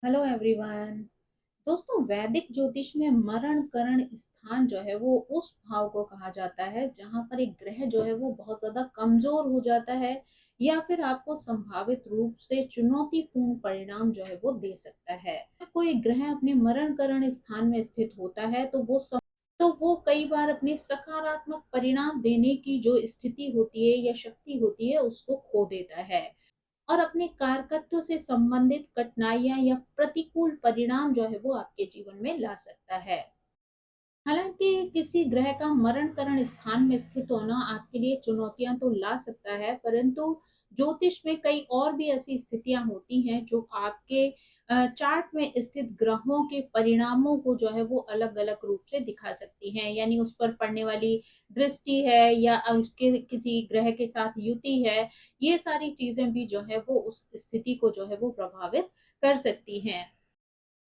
Hello everyone. दोस्तों, वैदिक ज्योतिष में मरण करण स्थान जो है वो उस भाव को कहा जाता है जहां पर एक ग्रह जो है वो बहुत ज्यादा कमजोर हो जाता है या फिर आपको संभावित रूप से चुनौतीपूर्ण परिणाम जो है वो दे सकता है। कोई ग्रह अपने मरण करण स्थान में स्थित होता है तो वो कई बार अपने सकारात्मक परिणाम देने की जो स्थिति होती है या शक्ति होती है उसको खो देता है और अपने कारकत्व से संबंधित कठिनाइयां या प्रतिकूल परिणाम जो है वो आपके जीवन में ला सकता है। हालांकि किसी ग्रह का मरण करण स्थान में स्थित होना आपके लिए चुनौतियां तो ला सकता है, परंतु ज्योतिष में कई और भी ऐसी स्थितियां होती हैं जो आपके चार्ट में स्थित ग्रहों के परिणामों को जो है वो अलग अलग रूप से दिखा सकती हैं। यानी उस पर पड़ने वाली दृष्टि है या उसके किसी ग्रह के साथ युति है, ये सारी चीजें भी जो है वो उस स्थिति को जो है वो प्रभावित कर सकती हैं।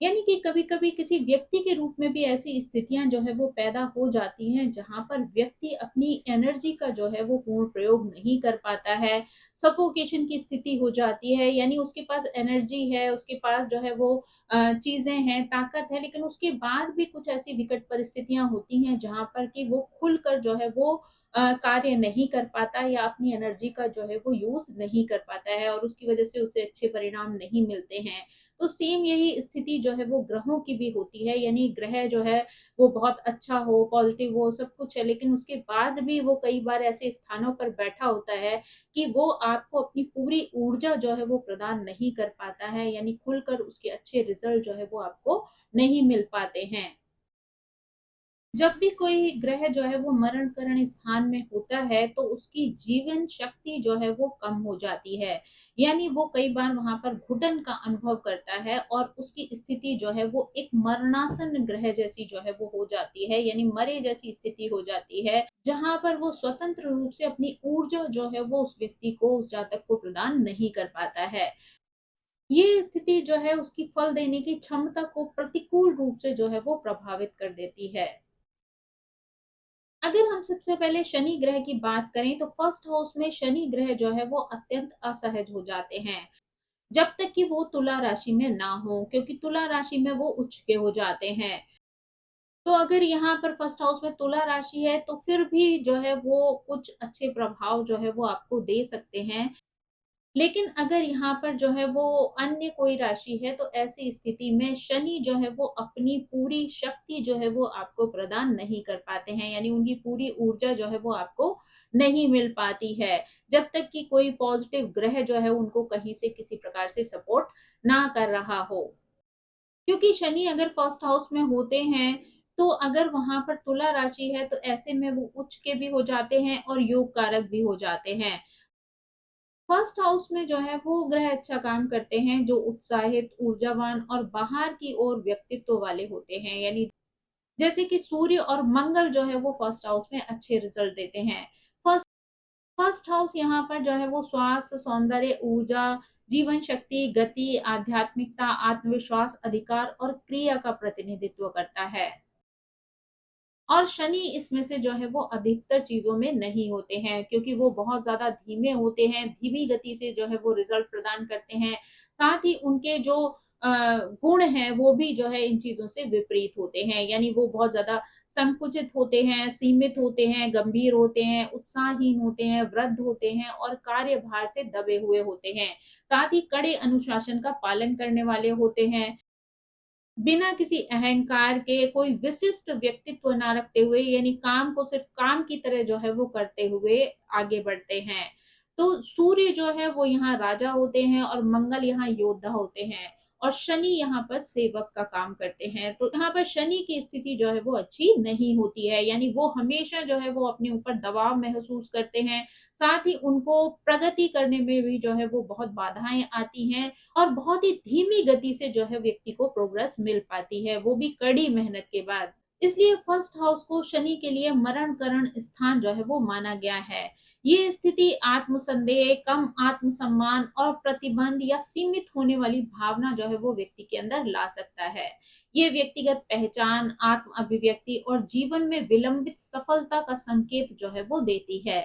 यानी कि कभी कभी किसी व्यक्ति के रूप में भी ऐसी स्थितियां जो है वो पैदा हो जाती हैं जहां पर व्यक्ति अपनी एनर्जी का जो है वो पूर्ण प्रयोग नहीं कर पाता है। सफोकेशन की स्थिति हो जाती है, यानी उसके पास एनर्जी है, उसके पास जो है वो चीजें हैं, ताकत है, लेकिन उसके बाद भी कुछ ऐसी विकट परिस्थितियां होती हैं जहां पर कि वो खुलकर जो है वो कार्य नहीं कर पाता या अपनी एनर्जी का जो है वो यूज नहीं कर पाता है और उसकी वजह से उसे अच्छे परिणाम नहीं मिलते हैं। तो सेम यही स्थिति जो है वो ग्रहों की भी होती है। यानी ग्रह जो है वो बहुत अच्छा हो, पॉजिटिव हो, सब कुछ है, लेकिन उसके बाद भी वो कई बार ऐसे स्थानों पर बैठा होता है कि वो आपको अपनी पूरी ऊर्जा जो है वो प्रदान नहीं कर पाता है, यानी खुलकर उसके अच्छे रिजल्ट जो है वो आपको नहीं मिल पाते हैं। जब भी कोई ग्रह जो है वो मरण करण स्थान में होता है तो उसकी जीवन शक्ति जो है वो कम हो जाती है। यानी वो कई बार वहां पर घुटन का अनुभव करता है और उसकी स्थिति जो है वो एक मरणासन ग्रह जैसी जो है वो हो जाती है, यानी मरे जैसी स्थिति हो जाती है जहां पर वो स्वतंत्र रूप से अपनी ऊर्जा जो है वो उस व्यक्ति को, उस जातक को प्रदान नहीं कर पाता है। ये स्थिति जो है उसकी फल देने की क्षमता को प्रतिकूल रूप से जो है वो प्रभावित कर देती है। अगर हम सबसे पहले शनि ग्रह की बात करें तो फर्स्ट हाउस में शनि ग्रह जो है वो अत्यंत असहज हो जाते हैं जब तक कि वो तुला राशि में ना हो, क्योंकि तुला राशि में वो उच्च के हो जाते हैं। तो अगर यहाँ पर फर्स्ट हाउस में तुला राशि है तो फिर भी जो है वो कुछ अच्छे प्रभाव जो है वो आपको दे सकते हैं। लेकिन अगर यहाँ पर जो है वो अन्य कोई राशि है तो ऐसी स्थिति में शनि जो है वो अपनी पूरी शक्ति जो है वो आपको प्रदान नहीं कर पाते हैं, यानी उनकी पूरी ऊर्जा जो है वो आपको नहीं मिल पाती है जब तक कि कोई पॉजिटिव ग्रह जो है उनको कहीं से किसी प्रकार से सपोर्ट ना कर रहा हो। क्योंकि शनि अगर फर्स्ट हाउस में होते हैं तो अगर वहां पर तुला राशि है तो ऐसे में वो उच्च के भी हो जाते हैं और योग कारक भी हो जाते हैं। फर्स्ट हाउस में जो है वो ग्रह अच्छा काम करते हैं जो उत्साहित, ऊर्जावान और बाहर की ओर व्यक्तित्व वाले होते हैं। यानी जैसे कि सूर्य और मंगल जो है वो फर्स्ट हाउस में अच्छे रिजल्ट देते हैं। फर्स्ट फर्स्ट हाउस यहाँ पर जो है वो स्वास्थ्य, सौंदर्य, ऊर्जा, जीवन शक्ति, गति, आध्यात्मिकता, आत्मविश्वास, अधिकार और क्रिया का प्रतिनिधित्व करता है। और शनि इसमें से जो है वो अधिकतर चीजों में नहीं होते हैं क्योंकि वो बहुत ज्यादा धीमे होते हैं, धीमी गति से जो है वो रिजल्ट प्रदान करते हैं। साथ ही उनके जो गुण हैं वो भी जो है इन चीजों से विपरीत होते हैं। यानी वो बहुत ज्यादा संकुचित होते हैं, सीमित होते हैं, गंभीर होते हैं, उत्साहहीन होते हैं, वृद्ध होते हैं और कार्यभार से दबे हुए होते हैं। साथ ही कड़े अनुशासन का पालन करने वाले होते हैं, बिना किसी अहंकार के, कोई विशिष्ट व्यक्तित्व ना रखते हुए, यानी काम को सिर्फ काम की तरह जो है वो करते हुए आगे बढ़ते हैं। तो सूर्य जो है वो यहाँ राजा होते हैं और मंगल यहाँ योद्धा होते हैं और शनि यहाँ पर सेवक का काम करते हैं। तो यहाँ पर शनि की स्थिति जो है वो अच्छी नहीं होती है, यानी वो हमेशा जो है वो अपने ऊपर दबाव महसूस करते हैं। साथ ही उनको प्रगति करने में भी जो है वो बहुत बाधाएं आती हैं और बहुत ही धीमी गति से जो है व्यक्ति को प्रोग्रेस मिल पाती है, वो भी कड़ी मेहनत के बाद। इसलिए फर्स्ट हाउस को शनि के लिए मरण करण स्थान जो है वो माना गया है। ये स्थिति आत्मसंदेह, कम आत्मसम्मान और प्रतिबंध या सीमित होने वाली भावना जो है वो व्यक्ति के अंदर ला सकता है। ये व्यक्तिगत पहचान, आत्म अभिव्यक्ति और जीवन में विलंबित सफलता का संकेत जो है वो देती है।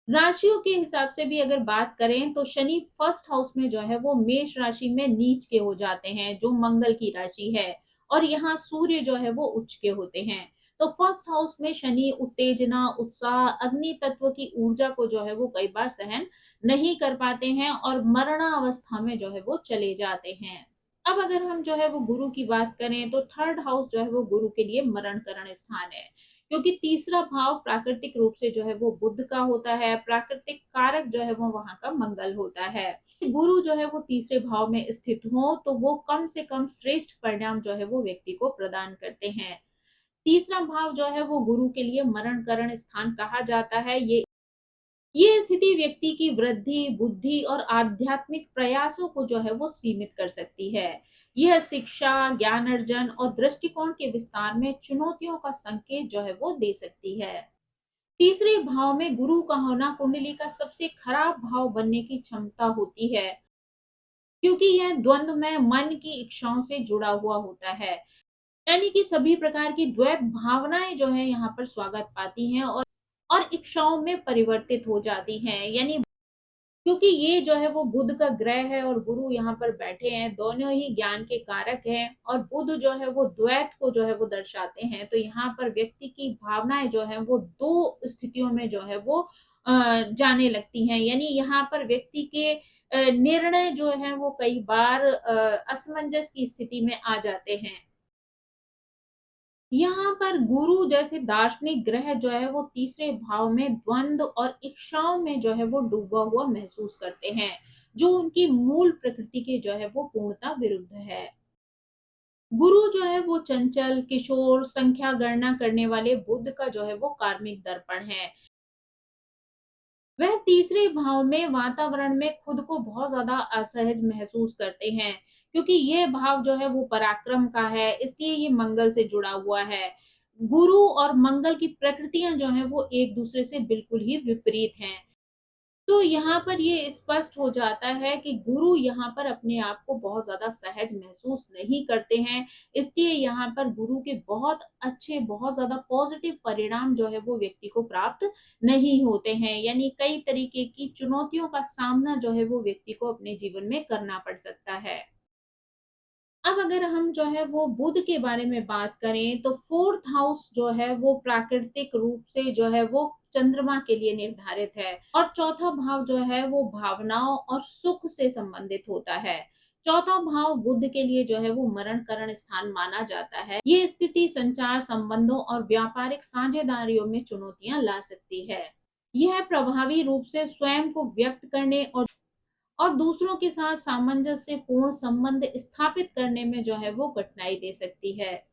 राशियों के हिसाब से भी अगर बात करें तो शनि फर्स्ट हाउस में जो है वो मेष राशि में नीच के हो जाते हैं, जो मंगल की राशि है, और यहाँ सूर्य जो है वो उच्च के होते हैं। तो फर्स्ट हाउस में शनि उत्तेजना, उत्साह, अग्नि तत्व की ऊर्जा को जो है वो कई बार सहन नहीं कर पाते हैं और मरणावस्था में जो है वो चले जाते हैं। अब अगर हम जो है वो गुरु की बात करें तो थर्ड हाउस जो है वो गुरु के लिए मरण करण स्थान है, क्योंकि तीसरा भाव प्राकृतिक रूप से जो है वो बुध का होता है, प्राकृतिक कारक जो है वो वहां का मंगल होता है। गुरु जो है वो तीसरे भाव में स्थित हो तो वो कम से कम श्रेष्ठ परिणाम जो है वो व्यक्ति को प्रदान करते हैं। तीसरा भाव जो है वो गुरु के लिए मरण करण स्थान कहा जाता है। ये स्थिति व्यक्ति की वृद्धि, बुद्धि और आध्यात्मिक प्रयासों को जो है वो सीमित कर सकती है। यह शिक्षा, ज्ञान अर्जन और दृष्टिकोण के विस्तार में चुनौतियों का संकेत जो है वो दे सकती है। तीसरे भाव में गुरु का होना कुंडली का सबसे खराब भाव बनने की क्षमता होती है, क्योंकि यह द्वंद्व में मन की इच्छाओं से जुड़ा हुआ होता है। यानी कि सभी प्रकार की द्वैत भावनाएं जो है यहाँ पर स्वागत पाती हैं और इच्छाओं में परिवर्तित हो जाती हैं। यानी क्योंकि ये जो है वो बुध का ग्रह है और गुरु यहाँ पर बैठे हैं, दोनों ही ज्ञान के कारक हैं, और बुध जो है वो द्वैत को जो है वो दर्शाते हैं। तो यहाँ पर व्यक्ति की भावनाएं जो है वो दो स्थितियों में जो है वो जाने लगती हैं। यानी यहाँ पर व्यक्ति के निर्णय जो है वो कई बार असमंजस की स्थिति में आ जाते हैं। यहाँ पर गुरु जैसे दार्शनिक ग्रह जो है वो तीसरे भाव में द्वंद्व और इच्छाओं में जो है वो डूबा हुआ महसूस करते हैं, जो उनकी मूल प्रकृति के जो है वो पूर्णता विरुद्ध है। गुरु जो है वो चंचल, किशोर, संख्या गणना करने वाले बुध का जो है वो कार्मिक दर्पण है। वह तीसरे भाव में वातावरण में खुद को बहुत ज्यादा असहज महसूस करते हैं, क्योंकि यह भाव जो है वो पराक्रम का है, इसलिए ये मंगल से जुड़ा हुआ है। गुरु और मंगल की प्रकृतियां जो है वो एक दूसरे से बिल्कुल ही विपरीत हैं। तो यहाँ पर ये स्पष्ट हो जाता है कि गुरु यहाँ पर अपने आप को बहुत ज्यादा सहज महसूस नहीं करते हैं, इसलिए यहाँ पर गुरु के बहुत अच्छे, बहुत ज्यादा पॉजिटिव परिणाम जो है वो व्यक्ति को प्राप्त नहीं होते हैं। यानी कई तरीके की चुनौतियों का सामना जो है वो व्यक्ति को अपने जीवन में करना पड़ सकता है। अब अगर हम जो है वो बुध के बारे में बात करें तो फोर्थ हाउस जो है वो प्राकृतिक रूप से जो है वो चंद्रमा के लिए निर्धारित है, और चौथा भाव जो है वो भावनाओं और सुख से संबंधित होता है। चौथा भाव बुध के लिए जो है वो मरण करण स्थान माना जाता है। ये स्थिति संचार संबंधों और व्यापारिक साझेदारियों में चुनौतियां ला सकती है। यह प्रभावी रूप से स्वयं को व्यक्त करने और दूसरों के साथ सामंजस्य पूर्ण संबंध स्थापित करने में जो है वो कठिनाई दे सकती है।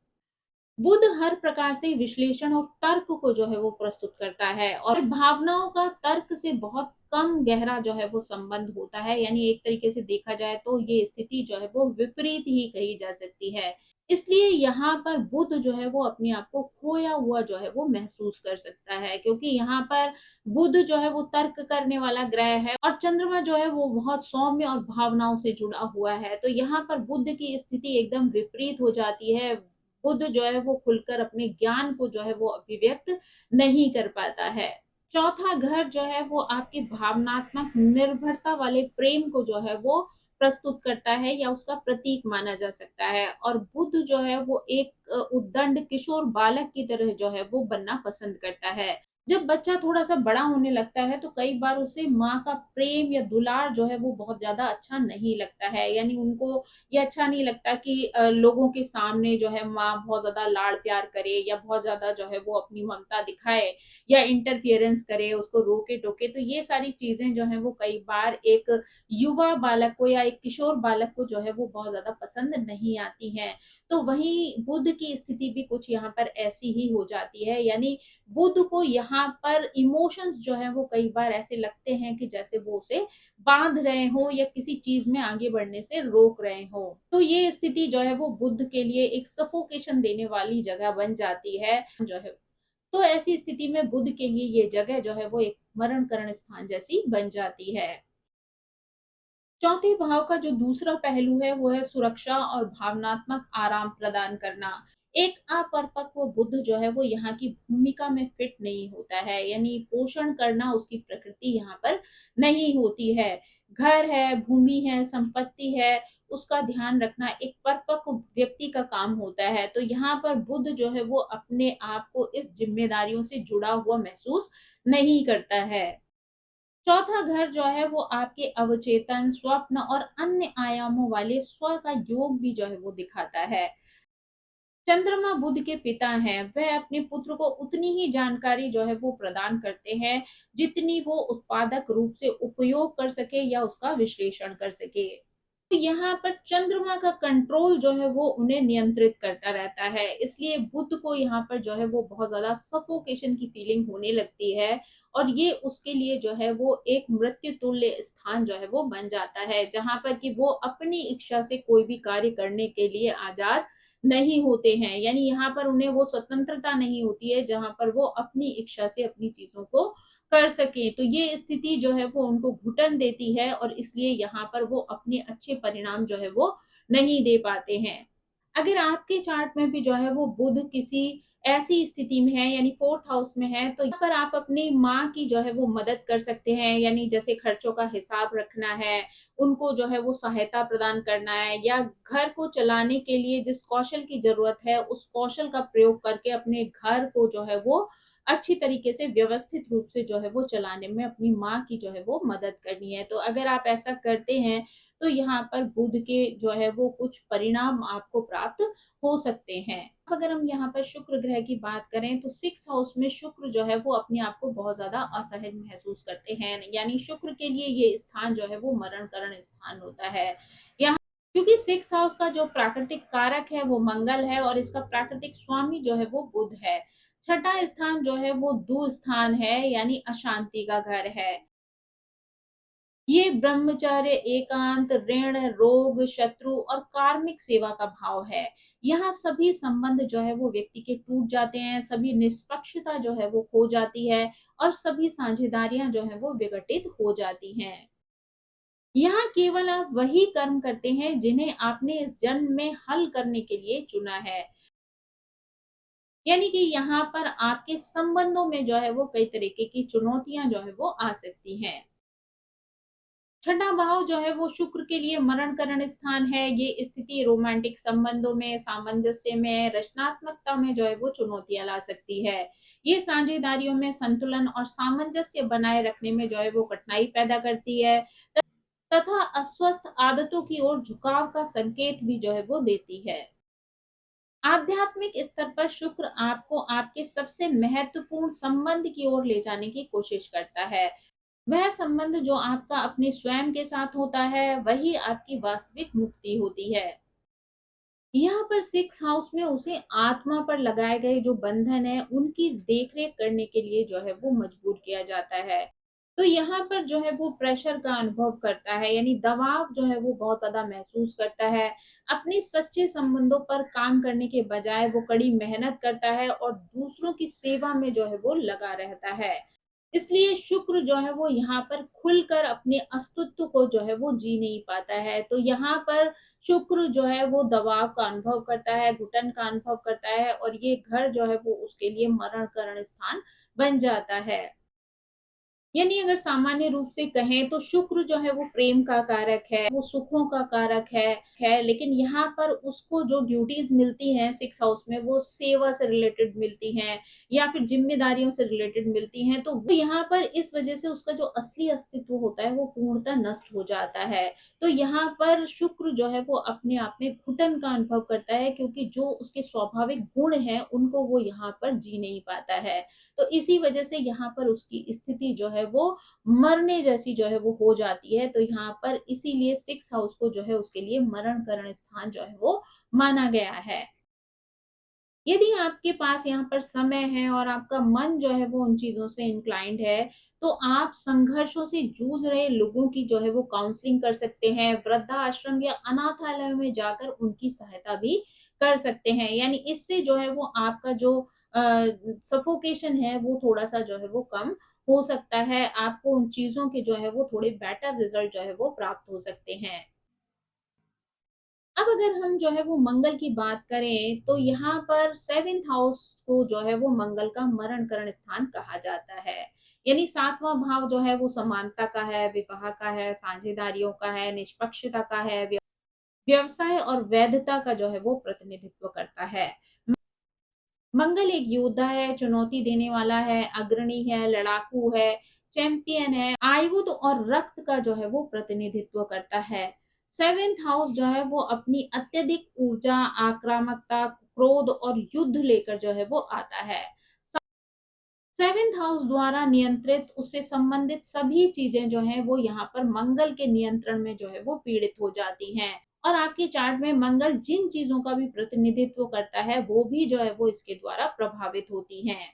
बुध हर प्रकार से विश्लेषण और तर्क को जो है वो प्रस्तुत करता है, और भावनाओं का तर्क से बहुत कम गहरा जो है वो संबंध होता है। यानी एक तरीके से देखा जाए तो ये स्थिति जो है वो विपरीत ही कही जा सकती है। इसलिए यहाँ पर बुध जो है वो अपने आप को खोया हुआ जो है वो महसूस कर सकता है, क्योंकि यहाँ पर बुध जो है वो तर्क करने वाला ग्रह है और चंद्रमा जो है वो बहुत सौम्य और भावनाओं से जुड़ा हुआ है। तो यहाँ पर बुध की स्थिति एकदम विपरीत हो जाती है। बुध जो है वो खुलकर अपने ज्ञान को जो है वो अभिव्यक्त नहीं कर पाता है। चौथा घर जो है वो आपकी भावनात्मक निर्भरता वाले प्रेम को जो है वो प्रस्तुत करता है या उसका प्रतीक माना जा सकता है, और बुध जो है वो एक उद्दंड किशोर बालक की तरह जो है वो बनना पसंद करता है। जब बच्चा थोड़ा सा बड़ा होने लगता है तो कई बार उसे माँ का प्रेम या दुलार जो है वो बहुत ज्यादा अच्छा नहीं लगता है। यानी उनको ये अच्छा नहीं लगता कि लोगों के सामने जो है माँ बहुत ज्यादा लाड़ प्यार करे या बहुत ज्यादा जो है वो अपनी ममता दिखाए या इंटरफियरेंस करे, उसको रोके टोके। तो ये सारी चीजें जो है वो कई बार एक युवा बालक को या एक किशोर बालक को जो है वो बहुत ज्यादा पसंद नहीं आती हैं। तो वहीं बुध की स्थिति भी कुछ यहाँ पर ऐसी ही हो जाती है। यानी बुध को यहाँ पर इमोशंस जो है वो कई बार ऐसे लगते हैं कि जैसे वो उसे बांध रहे हो या किसी चीज में आगे बढ़ने से रोक रहे हो। तो ये स्थिति जो है वो बुध के लिए एक सफोकेशन देने वाली जगह बन जाती है जो है। तो ऐसी स्थिति में बुध के लिए ये जगह जो है वो एक मरण करण स्थान जैसी बन जाती है। चौथे भाव का जो दूसरा पहलू है वो है सुरक्षा और भावनात्मक आराम प्रदान करना। एक अपरिपक्व बुध जो है वो यहाँ की भूमिका में फिट नहीं होता है, यानी पोषण करना उसकी प्रकृति यहाँ पर नहीं होती है। घर है, भूमि है, संपत्ति है, उसका ध्यान रखना एक परिपक्व व्यक्ति का काम होता है। तो यहाँ पर बुध जो है वो अपने आप को इस जिम्मेदारियों से जुड़ा हुआ महसूस नहीं करता है। चौथा घर जो है वो आपके अवचेतन, स्वप्न और अन्य आयामों वाले स्व का योग भी जो है वो दिखाता है। चंद्रमा बुध के पिता हैं, वह अपने पुत्र को उतनी ही जानकारी जो है वो प्रदान करते हैं जितनी वो उत्पादक रूप से उपयोग कर सके या उसका विश्लेषण कर सके। तो यहाँ पर चंद्रमा का कंट्रोल जो है वो उन्हें नियंत्रित करता रहता है, इसलिए बुध को यहाँ पर जो है वो बहुत ज्यादा सफोकेशन की फीलिंग होने लगती है। और ये उसके लिए जो है वो एक मृत्यु तुल्य स्थान जो है वो बन जाता है, जहां पर कि वो अपनी इच्छा से कोई भी कार्य करने के लिए आजाद नहीं होते हैं, यानी यहाँ पर उन्हें वो स्वतंत्रता नहीं होती है जहां पर वो अपनी इच्छा से अपनी चीजों को कर सके। तो ये स्थिति जो है वो उनको घुटन देती है और इसलिए यहाँ पर वो अपने अच्छे परिणाम जो है वो नहीं दे पाते हैं। अगर आपके चार्ट में भी जो है वो बुध किसी ऐसी स्थिति में है, यानी फोर्थ हाउस में है, तो यहाँ पर आप अपनी माँ की जो है वो मदद कर सकते हैं, यानी जैसे खर्चों का हिसाब रखना है, उनको जो है वो सहायता प्रदान करना है, या घर को चलाने के लिए जिस कौशल की जरूरत है उस कौशल का प्रयोग करके अपने घर को जो है वो अच्छी तरीके से व्यवस्थित रूप से जो है वो चलाने में अपनी माँ की जो है वो मदद करनी है। तो अगर आप ऐसा करते हैं तो यहाँ पर बुध के जो है वो कुछ परिणाम आपको प्राप्त हो सकते हैं। अब अगर हम यहाँ पर शुक्र ग्रह की बात करें तो सिक्स हाउस में शुक्र जो है वो अपने आप को बहुत ज्यादा असहज महसूस करते हैं, यानी शुक्र के लिए ये स्थान जो है वो मरण करण स्थान होता है यहाँ, क्योंकि सिक्स हाउस का जो प्राकृतिक कारक है वो मंगल है और इसका प्राकृतिक स्वामी जो है वो बुध है। छठा स्थान जो है वो दु स्थान है, यानी अशांति का घर है। ये ब्रह्मचर्य, एकांत, ऋण, रोग, शत्रु और कार्मिक सेवा का भाव है। यहाँ सभी संबंध जो है वो व्यक्ति के टूट जाते हैं, सभी निष्पक्षता जो है वो खो जाती है और सभी साझेदारियां जो है वो विघटित हो जाती हैं। यहाँ केवल आप वही कर्म करते हैं जिन्हें आपने इस जन्म में हल करने के लिए चुना है, यानी कि यहाँ पर आपके संबंधों में जो है वो कई तरीके की चुनौतियां जो है वो आ सकती हैं। छठा भाव जो है वो शुक्र के लिए मरण करण स्थान है। ये स्थिति रोमांटिक संबंधों में, सामंजस्य में, रचनात्मकता में जो है वो चुनौतियां ला सकती है। ये साझेदारियों में संतुलन और सामंजस्य बनाए रखने में जो है वो कठिनाई पैदा करती है तथा अस्वस्थ आदतों की ओर झुकाव का संकेत भी जो है वो देती है। आध्यात्मिक स्तर पर शुक्र आपको आपके सबसे महत्वपूर्ण संबंध की ओर ले जाने की कोशिश करता है। वह संबंध जो आपका अपने स्वयं के साथ होता है वही आपकी वास्तविक मुक्ति होती है। यहाँ पर सिक्स हाउस में उसे आत्मा पर लगाए गए जो बंधन है उनकी देखरेख करने के लिए जो है वो मजबूर किया जाता है। तो यहाँ पर जो है वो प्रेशर का अनुभव करता है, यानी दबाव जो है वो बहुत ज्यादा महसूस करता है। अपने सच्चे संबंधों पर काम करने के बजाय वो कड़ी मेहनत करता है और दूसरों की सेवा में जो है वो लगा रहता है। इसलिए शुक्र जो है वो यहाँ पर खुलकर अपने अस्तित्व को जो है वो जी नहीं पाता है। तो यहाँ पर शुक्र जो है वो दबाव का अनुभव करता है, घुटन का अनुभव करता है और ये घर जो है वो उसके लिए मरण करण स्थान बन जाता है। यानी अगर सामान्य रूप से कहें तो शुक्र जो है वो प्रेम का कारक है, वो सुखों का कारक है, लेकिन यहाँ पर उसको जो ड्यूटीज मिलती हैं सिक्स हाउस में वो सेवा से रिलेटेड मिलती हैं या फिर जिम्मेदारियों से रिलेटेड मिलती हैं, तो वो यहाँ पर इस वजह से उसका जो असली अस्तित्व होता है वो पूर्णतः नष्ट हो जाता है। तो यहाँ पर शुक्र जो है वो अपने आप में घुटन का अनुभव करता है, क्योंकि जो उसके स्वाभाविक गुण हैं उनको वो यहाँ पर जी नहीं पाता है। तो इसी वजह से यहाँ पर उसकी स्थिति जो है वो मरने जैसी जो है वो हो जाती है। तो यहाँ पर इसीलिए सिक्स हाउस को जो है उसके लिए मरण करण स्थान जो है वो माना गया है। यदि आपके पास यहाँ पर समय है और आपका मन जो है वो उन चीजों से इंक्लाइंड है तो आप संघर्षों से जूझ रहे लोगों की जो है वो काउंसलिंग कर सकते हैं, वृद्धाश्रम या अनाथालय में जाकर उनकी सहायता भी कर सकते हैं। यानी इससे जो है वो आपका जो सफोकेशन है वो थोड़ा सा जो है वो कम हो सकता है, आपको उन चीजों के जो है वो थोड़े बेटर रिजल्ट जो है वो प्राप्त हो सकते हैं। अब अगर हम जो है वो मंगल की बात करें तो यहाँ पर 7th हाउस को जो है वो मंगल का मरण करण स्थान कहा जाता है। यानी 7वां भाव जो है वो समानता का है, विवाह का है, साझेदारियों का है, निष्पक्षता का है, व्यवसाय और वैधता का जो है वो प्रतिनिधित्व करता है। मंगल एक योद्धा है, चुनौती देने वाला है, अग्रणी है, लड़ाकू है, चैंपियन है, आयुध और रक्त का जो है वो प्रतिनिधित्व करता है। 7th हाउस जो है वो अपनी अत्यधिक ऊर्जा, आक्रामकता, क्रोध और युद्ध लेकर जो है वो आता है। 7th हाउस द्वारा नियंत्रित उससे संबंधित सभी चीजें जो है वो यहाँ पर मंगल के नियंत्रण में जो है वो पीड़ित हो जाती हैं। और आपके चार्ट में मंगल जिन चीजों का भी प्रतिनिधित्व करता है वो भी जो है वो इसके द्वारा प्रभावित होती हैं।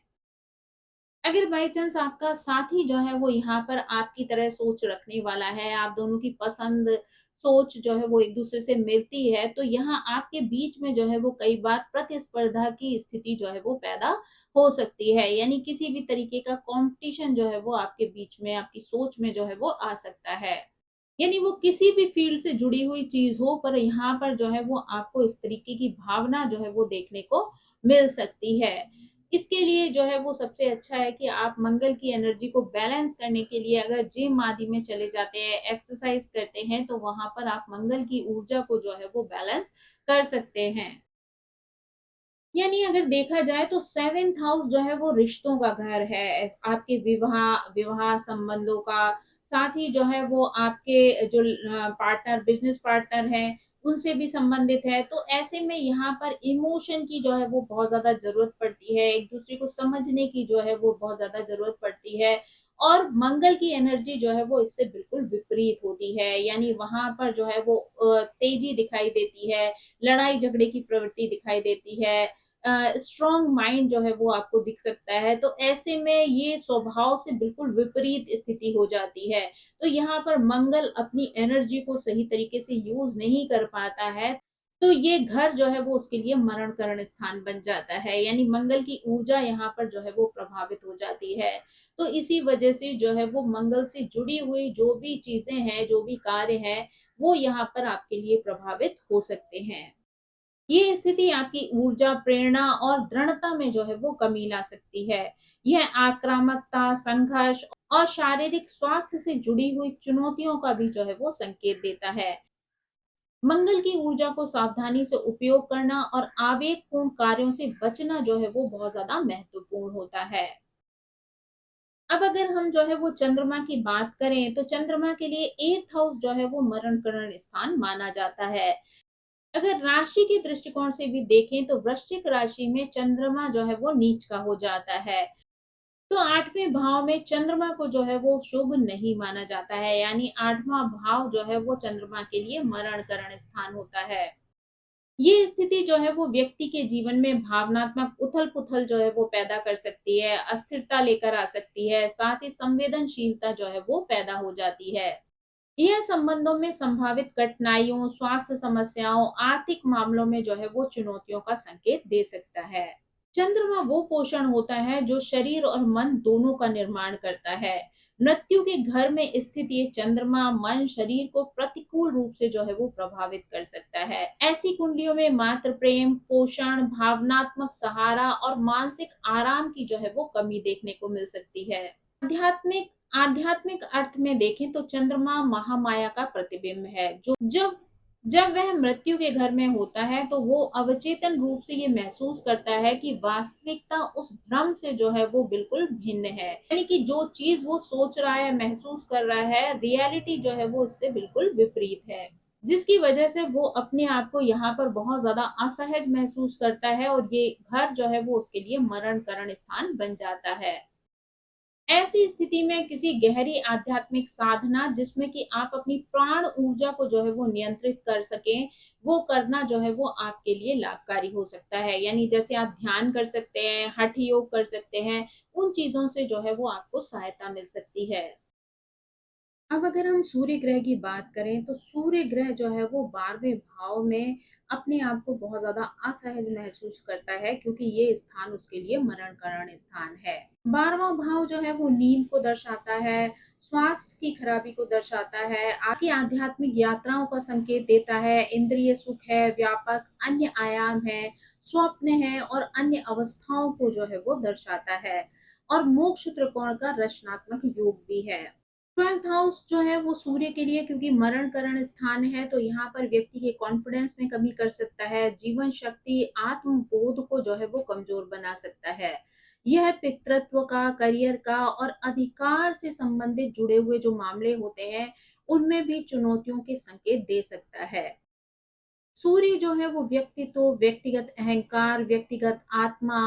अगर बाई चांस आपका साथी जो है वो यहाँ पर आपकी तरह सोच रखने वाला है, आप दोनों की पसंद सोच जो है वो एक दूसरे से मिलती है, तो यहाँ आपके बीच में जो है वो कई बार प्रतिस्पर्धा की स्थिति जो है वो पैदा हो सकती है। यानी किसी भी तरीके का कंपटीशन जो है वो आपके बीच में, आपकी सोच में जो है वो आ सकता है। यानी वो किसी भी फील्ड से जुड़ी हुई चीज हो, पर यहाँ पर जो है वो आपको इस तरीके की भावना जो है वो देखने को मिल सकती है। इसके लिए जो है वो सबसे अच्छा है कि आप मंगल की एनर्जी को बैलेंस करने के लिए अगर जिम आदि में चले जाते हैं, एक्सरसाइज करते हैं, तो वहां पर आप मंगल की ऊर्जा को जो है वो बैलेंस कर सकते हैं। यानी अगर देखा जाए तो 7th हाउस जो है वो रिश्तों का घर है, आपके विवाह विवाह संबंधों का, साथ ही जो है वो आपके जो पार्टनर, बिजनेस पार्टनर हैं, उनसे भी संबंधित है। तो ऐसे में यहाँ पर इमोशन की जो है वो बहुत ज्यादा जरूरत पड़ती है, एक दूसरे को समझने की जो है वो बहुत ज्यादा जरूरत पड़ती है। और मंगल की एनर्जी जो है वो इससे बिल्कुल विपरीत होती है। यानी वहां पर जो है वो तेजी दिखाई देती है, लड़ाई झगड़े की प्रवृत्ति दिखाई देती है, स्ट्रॉन्ग माइंड जो है वो आपको दिख सकता है। तो ऐसे में ये स्वभाव से बिल्कुल विपरीत स्थिति हो जाती है। तो यहाँ पर मंगल अपनी एनर्जी को सही तरीके से यूज नहीं कर पाता है, तो ये घर जो है वो उसके लिए मरण करण स्थान बन जाता है। यानी मंगल की ऊर्जा यहाँ पर जो है वो प्रभावित हो जाती है। तो इसी वजह से जो है वो मंगल से जुड़ी हुई जो भी चीजें हैं, जो भी कार्य है, वो यहाँ पर आपके लिए प्रभावित हो सकते हैं। ये स्थिति आपकी ऊर्जा, प्रेरणा और दृढ़ता में जो है वो कमी ला सकती है। यह आक्रामकता, संघर्ष और शारीरिक स्वास्थ्य से जुड़ी हुई चुनौतियों का भी जो है वो संकेत देता है। मंगल की ऊर्जा को सावधानी से उपयोग करना और आवेगपूर्ण कार्यों से बचना जो है वो बहुत ज्यादा महत्वपूर्ण होता है। अब अगर हम जो है वो चंद्रमा की बात करें तो चंद्रमा के लिए 8th हाउस जो है वो मरण करण स्थान माना जाता है। अगर राशि के दृष्टिकोण से भी देखें तो वृश्चिक राशि में चंद्रमा जो है वो नीच का हो जाता है। तो 8वें भाव में चंद्रमा को जो है वो शुभ नहीं माना जाता है। यानी 8वां भाव जो है वो चंद्रमा के लिए मरण करण स्थान होता है। ये स्थिति जो है वो व्यक्ति के जीवन में भावनात्मक उथल पुथल जो है वो पैदा कर सकती है, अस्थिरता लेकर आ सकती है, साथ ही संवेदनशीलता जो है वो पैदा हो जाती है। यह संबंधों में संभावित कठिनाइयों, स्वास्थ्य समस्याओं, आर्थिक मामलों में जो है वो चुनौतियों का संकेत दे सकता है। चंद्रमा वो पोषण होता है जो शरीर और मन दोनों का निर्माण करता है। मृत्यु के घर में स्थित ये चंद्रमा मन शरीर को प्रतिकूल रूप से जो है वो प्रभावित कर सकता है। ऐसी कुंडलियों में मात्र प्रेम, पोषण, भावनात्मक सहारा और मानसिक आराम की जो है वो कमी देखने को मिल सकती है। आध्यात्मिक आध्यात्मिक अर्थ में देखें तो चंद्रमा महामाया का प्रतिबिंब है, जो जब जब वह मृत्यु के घर में होता है तो वो अवचेतन रूप से ये महसूस करता है कि वास्तविकता उस भ्रम से जो है वो बिल्कुल भिन्न है। यानी कि जो चीज वो सोच रहा है, महसूस कर रहा है, रियलिटी जो है वो इससे बिल्कुल विपरीत है, जिसकी वजह से वो अपने आप को यहाँ पर बहुत ज्यादा असहज महसूस करता है और ये घर जो है वो उसके लिए मरण करण स्थान बन जाता है। ऐसी स्थिति में किसी गहरी आध्यात्मिक साधना जिसमें कि आप अपनी प्राण ऊर्जा को जो है वो नियंत्रित कर सकें, वो करना जो है वो आपके लिए लाभकारी हो सकता है। यानी जैसे आप ध्यान कर सकते हैं, हठ योग कर सकते हैं, उन चीजों से जो है वो आपको सहायता मिल सकती है। अब अगर हम सूर्य ग्रह की बात करें तो सूर्य ग्रह जो है वो 12वें भाव में अपने आप को बहुत ज्यादा असहज महसूस करता है, क्योंकि ये स्थान उसके लिए मरण करण स्थान है। 12वां भाव जो है वो नींद को दर्शाता है, स्वास्थ्य की खराबी को दर्शाता है, आपकी आध्यात्मिक यात्राओं का संकेत देता है, इंद्रिय सुख है, व्यापक अन्य आयाम है, स्वप्न है और अन्य अवस्थाओं को जो है वो दर्शाता है, और मोक्ष त्रिकोण का रचनात्मक योग भी है। 12th हाउस जो है वो सूर्य के लिए, क्योंकि मरण करण स्थान है, तो यहाँ पर व्यक्ति के कॉन्फिडेंस में कमी कर सकता है, जीवन शक्ति आत्मबोध को जो है वो कमजोर बना सकता है। यह पितृत्व का, करियर का और अधिकार से संबंधित जुड़े हुए जो मामले होते हैं उनमें भी चुनौतियों के संकेत दे सकता है। सूर्य जो है वो व्यक्तित्व, व्यक्तिगत अहंकार, व्यक्तिगत आत्मा,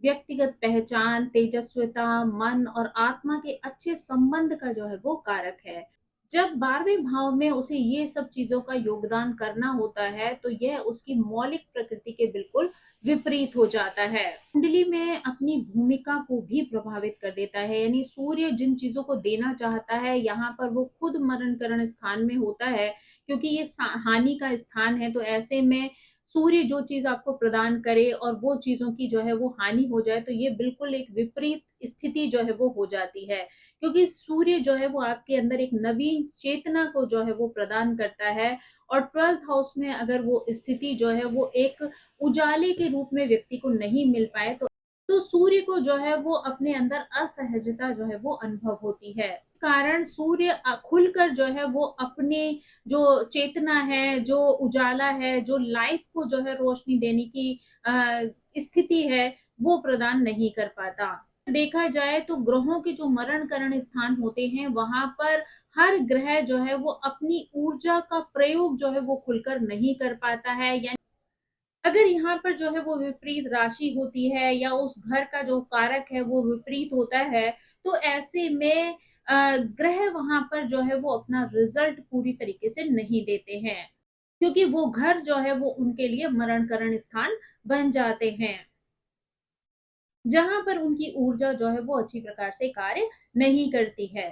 व्यक्तिगत पहचान, तेजस्विता, मन और आत्मा के अच्छे संबंध का जो है वो कारक है। जब 12वें भाव में उसे ये सब चीजों का योगदान करना होता है तो यह उसकी मौलिक प्रकृति के बिल्कुल विपरीत हो जाता है। कुंडली में अपनी भूमिका को भी प्रभावित कर देता है, यानी सूर्य जिन चीजों को देना चाहता है यहाँ पर वो खुद मरण करण स्थान में होता है, क्योंकि ये हानि का स्थान है। तो ऐसे में सूर्य जो चीज आपको प्रदान करे और वो चीजों की जो है वो हानि हो जाए, तो ये बिल्कुल एक विपरीत स्थिति जो है वो हो जाती है, क्योंकि सूर्य जो है वो आपके अंदर एक नवीन चेतना को जो है वो प्रदान करता है। और 12th हाउस में अगर वो स्थिति जो है वो एक उजाले के रूप में व्यक्ति को नहीं मिल पाए, तो सूर्य को जो है वो अपने अंदर असहजता जो है वो अनुभव होती है। इस कारण सूर्य खुलकर जो है वो अपने जो चेतना है, जो उजाला है, जो लाइफ को जो है रोशनी देने की स्थिति है, वो प्रदान नहीं कर पाता। देखा जाए तो ग्रहों के जो मरण करण स्थान होते हैं वहां पर हर ग्रह जो है वो अपनी ऊर्जा का प्रयोग जो है वो खुलकर नहीं कर पाता है। यानी अगर यहाँ पर जो है वो विपरीत राशि होती है या उस घर का जो कारक है वो विपरीत होता है, तो ऐसे में ग्रह वहां पर जो है वो अपना रिजल्ट पूरी तरीके से नहीं देते हैं, क्योंकि वो घर जो है वो उनके लिए मरण करण स्थान बन जाते हैं, जहां पर उनकी ऊर्जा जो है वो अच्छी प्रकार से कार्य नहीं करती है।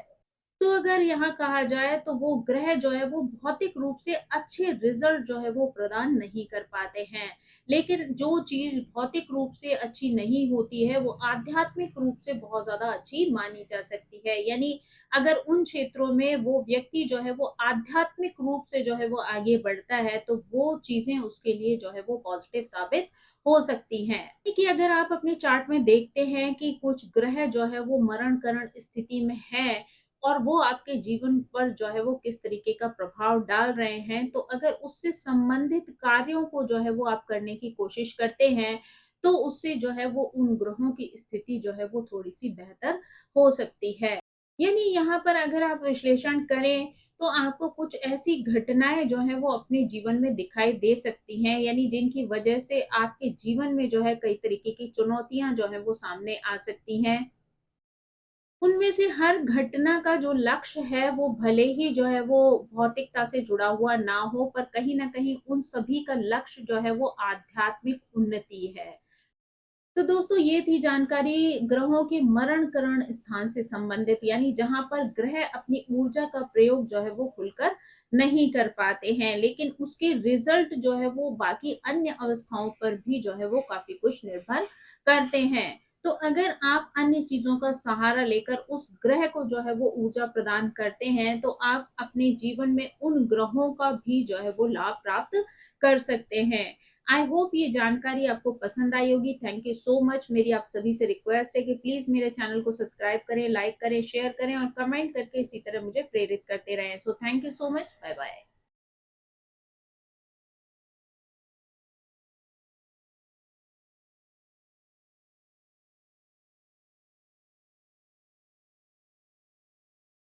तो अगर यहाँ कहा जाए तो वो ग्रह जो है वो भौतिक रूप से अच्छे रिजल्ट जो है वो प्रदान नहीं कर पाते हैं, लेकिन जो चीज भौतिक रूप से अच्छी नहीं होती है वो आध्यात्मिक रूप से बहुत ज्यादा अच्छी मानी जा सकती है। यानी अगर उन क्षेत्रों में वो व्यक्ति जो है वो आध्यात्मिक रूप से जो है वो आगे बढ़ता है तो वो चीजें उसके लिए जो है वो पॉजिटिव साबित हो सकती हैं। कि अगर आप अपने चार्ट में देखते हैं कि कुछ ग्रह जो है वो मरण करण स्थिति में है और वो आपके जीवन पर जो है वो किस तरीके का प्रभाव डाल रहे हैं, तो अगर उससे संबंधित कार्यों को जो है वो आप करने की कोशिश करते हैं तो उससे जो है वो उन ग्रहों की स्थिति जो है वो थोड़ी सी बेहतर हो सकती है। यानी यहाँ पर अगर आप विश्लेषण करें तो आपको कुछ ऐसी घटनाएं जो है वो अपने जीवन में दिखाई दे सकती हैं, यानी जिनकी वजह से आपके जीवन में जो है कई तरीके की चुनौतियां जो है वो सामने आ सकती हैं। उनमें से हर घटना का जो लक्ष्य है वो भले ही जो है वो भौतिकता से जुड़ा हुआ ना हो, पर कहीं ना कहीं उन सभी का लक्ष्य जो है वो आध्यात्मिक उन्नति है। तो दोस्तों ये थी जानकारी ग्रहों के मरण करण स्थान से संबंधित, यानी जहां पर ग्रह अपनी ऊर्जा का प्रयोग जो है वो खुलकर नहीं कर पाते हैं, लेकिन उसके रिजल्ट जो है वो बाकी अन्य अवस्थाओं पर भी जो है वो काफी कुछ निर्भर करते हैं। तो अगर आप अन्य चीजों का सहारा लेकर उस ग्रह को जो है वो ऊर्जा प्रदान करते हैं तो आप अपने जीवन में उन ग्रहों का भी जो है वो लाभ प्राप्त कर सकते हैं। आई होप ये जानकारी आपको पसंद आई होगी। Thank you so much. मेरी आप सभी से रिक्वेस्ट है कि प्लीज मेरे चैनल को सब्सक्राइब करें, लाइक करें, शेयर करें और कमेंट करके इसी तरह मुझे प्रेरित करते रहें। So thank you so much. Bye bye.